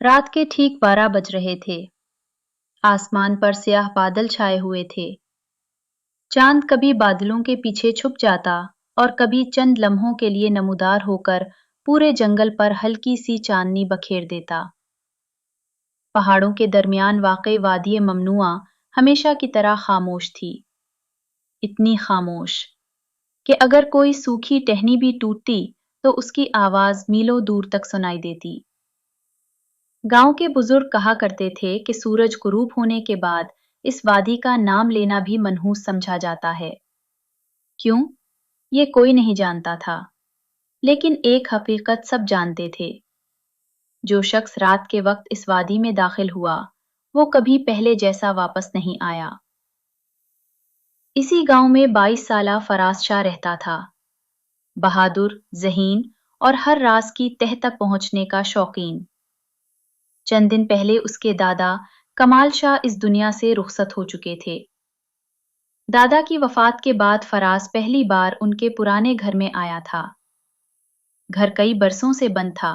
रात के ठीक 12 बज रहे थे। आसमान पर स्याह बादल छाए हुए थे। चांद कभी बादलों के पीछे छुप जाता और कभी चंद लम्हों के लिए नमूदार होकर पूरे जंगल पर हल्की सी चांदनी बखेर देता। पहाड़ों के दरमियान वाक़ई वादिये ममनुआ हमेशा की तरह खामोश थी। इतनी खामोश कि अगर कोई सूखी टहनी भी टूटती तो उसकी आवाज मीलों दूर तक सुनाई देती। गांव के बुजुर्ग कहा करते थे कि सूरज गुरूब होने के बाद इस वादी का नाम लेना भी मनहूस समझा जाता है। क्यों? ये कोई नहीं जानता था, लेकिन एक हकीकत सब जानते थे। जो शख्स रात के वक्त इस वादी में दाखिल हुआ, वो कभी पहले जैसा वापस नहीं आया। इसी गांव में 22 साला फराज शाह रहता था। बहादुर, ज़हीन और हर राज की तह तक पहुंचने का शौकीन। चंद दिन पहले उसके दादा कमाल शाह इस दुनिया से रुखसत हो चुके थे। दादा की वफात के बाद फराज पहली बार उनके पुराने घर में आया था। घर कई बरसों से बंद था।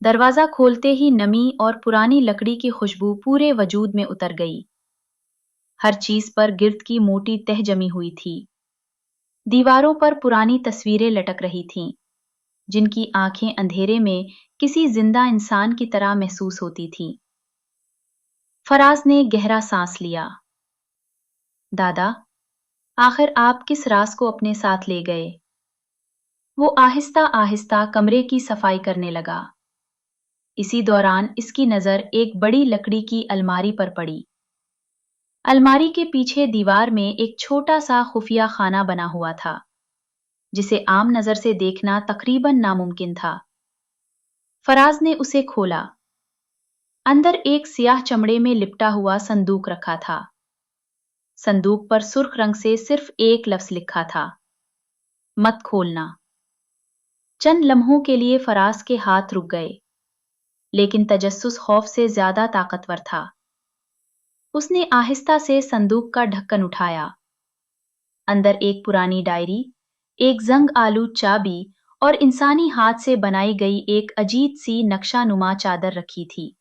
दरवाजा खोलते ही नमी और पुरानी लकड़ी की खुशबू पूरे वजूद में उतर गई। हर चीज पर गिर्द की मोटी तह जमी हुई थी। दीवारों पर पुरानी तस्वीरें लटक रही थीं, जिनकी आंखें अंधेरे में किसी जिंदा इंसान की तरह महसूस होती थीं। फराज ने गहरा सांस लिया। दादा, आखिर आप किस राज को अपने साथ ले गए? वो आहिस्ता आहिस्ता कमरे की सफाई करने लगा। इसी दौरान इसकी नजर एक बड़ी लकड़ी की अलमारी पर पड़ी। अलमारी के पीछे दीवार में एक छोटा सा खुफिया खाना बना हुआ था, जिसे आम नजर से देखना तकरीबन नामुमकिन था। फराज ने उसे खोला। अंदर एक सियाह चमड़े में लिपटा हुआ संदूक रखा था। संदूक पर सुर्ख रंग से सिर्फ एक लफ्ज लिखा था, मत खोलना। चंद लम्हों के लिए फराज के हाथ रुक गए, लेकिन तजस्सुस खौफ से ज्यादा ताकतवर था। उसने आहिस्ता से संदूक का ढक्कन उठाया। अंदर एक पुरानी डायरी, एक जंग आलू चाबी और इंसानी हाथ से बनाई गई एक अजीब सी नक्शा नुमा चादर रखी थी।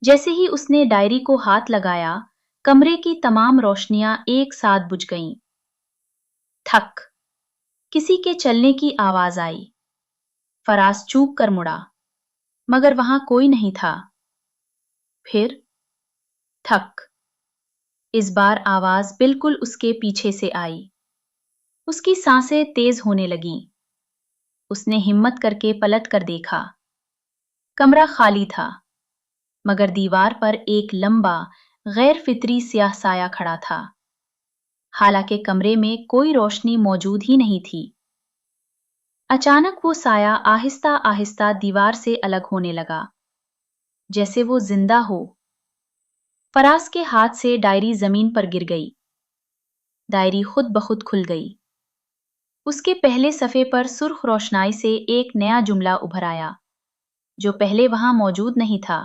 जैसे ही उसने डायरी को हाथ लगाया, कमरे की तमाम रोशनियां एक साथ बुझ गईं। थक, किसी के चलने की आवाज आई। फराज चूक कर मुड़ा, मगर वहां कोई नहीं था। फिर थक, इस बार आवाज बिल्कुल उसके पीछे से आई। उसकी सांसें तेज होने लगीं। उसने हिम्मत करके पलट कर देखा। कमरा खाली था, मगर दीवार पर एक लंबा, गैर फितरी स्याह साया खड़ा था। हालांकि कमरे में कोई रोशनी मौजूद ही नहीं थी। अचानक वो साया आहिस्ता आहिस्ता दीवार से अलग होने लगा, जैसे वो जिंदा हो। फराज के हाथ से डायरी जमीन पर गिर गई। डायरी खुद ब खुद खुल गई। उसके पहले सफ़े पर सुर्ख रोशनाई से एक नया जुमला उभर आया, जो पहले वहां मौजूद नहीं था।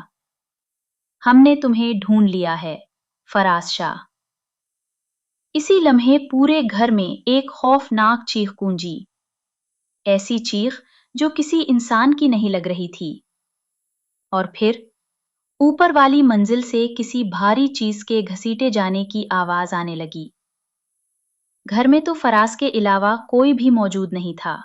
हमने तुम्हें ढूंढ लिया है, फराज शाह। इसी लम्हे पूरे घर में एक खौफनाक चीख गूंजी। ऐसी चीख जो किसी इंसान की नहीं लग रही थी। और फिर ऊपर वाली मंजिल से किसी भारी चीज के घसीटे जाने की आवाज आने लगी। घर में तो फराज के अलावा कोई भी मौजूद नहीं था,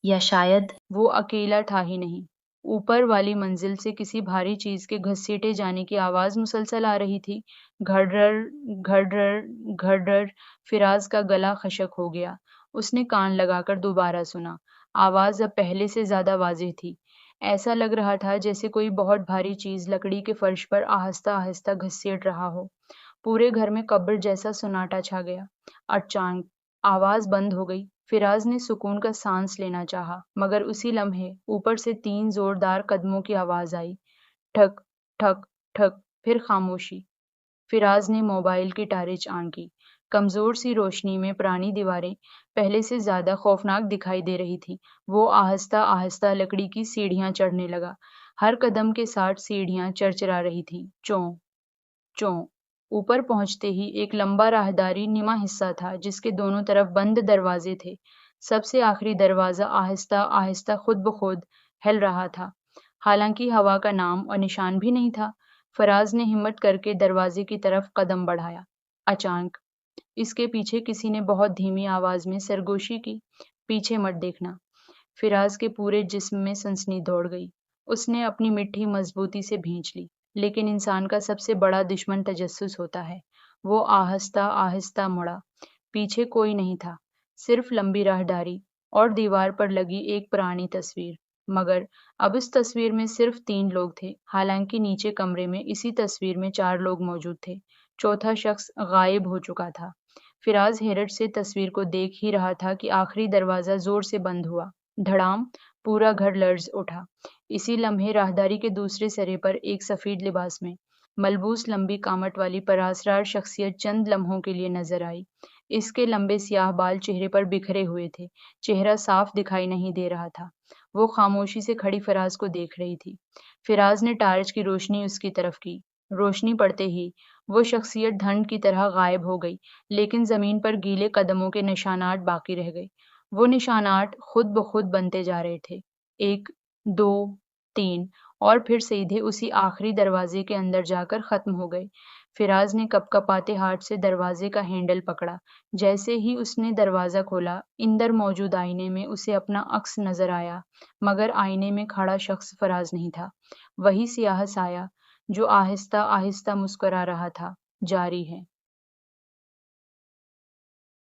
या शायद वो अकेला था ही नहीं। ऊपर वाली मंजिल से किसी भारी चीज के घसीटे जाने की आवाज मुसलसल आ रही थी। घड़र घड़र घड़र। फिराज का गला खशक हो गया। उसने कान लगाकर दोबारा सुना। आवाज अब पहले से ज्यादा वाज़ेह थी। ऐसा लग रहा था जैसे कोई बहुत भारी चीज लकड़ी के फर्श पर आहिस्ता आहिस्ता घसीट रहा हो। पूरे घर में कब्र जैसा सन्नाटा छा गया। अचानक आवाज बंद हो गई। फिराज ने सुकून का सांस लेना चाहा, मगर उसी लम्हे ऊपर से 3 जोरदार कदमों की आवाज आई। ठक ठक ठक। फिर खामोशी। फिराज ने मोबाइल की टारिच ऑन की। कमजोर सी रोशनी में पुरानी दीवारें पहले से ज्यादा खौफनाक दिखाई दे रही थी। वो आहिस्ता आहिस्ता लकड़ी की सीढ़ियां चढ़ने लगा। हर कदम के साथ सीढ़ियां चरचरा रही थी। चों चों। ऊपर पहुंचते ही एक लंबा राहदारी निमा हिस्सा था, जिसके दोनों तरफ बंद दरवाजे थे। सबसे आखिरी दरवाजा आहिस्ता आहिस्ता खुद ब खुद हिल रहा था। حالانکہ ہوا کا نام اور نشان بھی نہیں تھا۔ فراز نے ہمت کر کے دروازے کی طرف قدم بڑھایا۔ اچانک اس کے پیچھے کسی نے بہت دھیمی آواز میں سرگوشی کی، پیچھے مت دیکھنا۔ فراز کے پورے جسم میں سنسنی دوڑ گئی۔ اس نے اپنی مٹھی مضبوطی سے بھینچ لی، لیکن انسان کا سب سے بڑا دشمن تجسس ہوتا ہے۔ وہ آہستہ آہستہ مڑا۔ پیچھے کوئی نہیں تھا، صرف لمبی راہداری اور دیوار پر لگی ایک پرانی تصویر۔ مگر اب اس تصویر میں صرف 3 لوگ تھے، حالانکہ نیچے کمرے میں اسی تصویر میں 4 لوگ موجود تھے۔ چوتھا شخص غائب ہو چکا تھا۔ فراز حیرت سے تصویر کو دیکھ ہی رہا تھا کہ آخری دروازہ زور سے بند ہوا۔ دھڑام، پورا گھر لرز اٹھا۔ اسی لمحے راہداری کے دوسرے سرے پر ایک سفید لباس میں ملبوس لمبی کامٹ والی پراسرار شخصیت چند لمحوں کے لیے نظر آئی۔ اس کے لمبے سیاہ بال چہرے پر بکھرے ہوئے تھے، چہرہ صاف دکھائی نہیں دے رہا تھا۔ وہ خاموشی سے کھڑی فراز کو دیکھ رہی تھی۔ فراز نے ٹارچ کی روشنی اس کی طرف کی۔ روشنی پڑتے ہی وہ شخصیت دھند کی طرح غائب ہو گئی، لیکن زمین پر گیلے قدموں کے نشانات باقی رہ گئے۔ وہ نشانات خود بخود بنتے جا رہے تھے، 1 2 3، اور پھر سیدھے اسی آخری دروازے کے اندر جا کر ختم ہو گئے۔ فراز نے کپکپاتے ہاتھ سے دروازے کا ہینڈل پکڑا۔ جیسے ہی اس نے دروازہ کھولا، اندر موجود آئینے میں اسے اپنا عکس نظر آیا، مگر آئینے میں کھڑا شخص فراز نہیں تھا۔ وہی سیاہ سایہ جو آہستہ آہستہ مسکرا رہا تھا، جاری ہے۔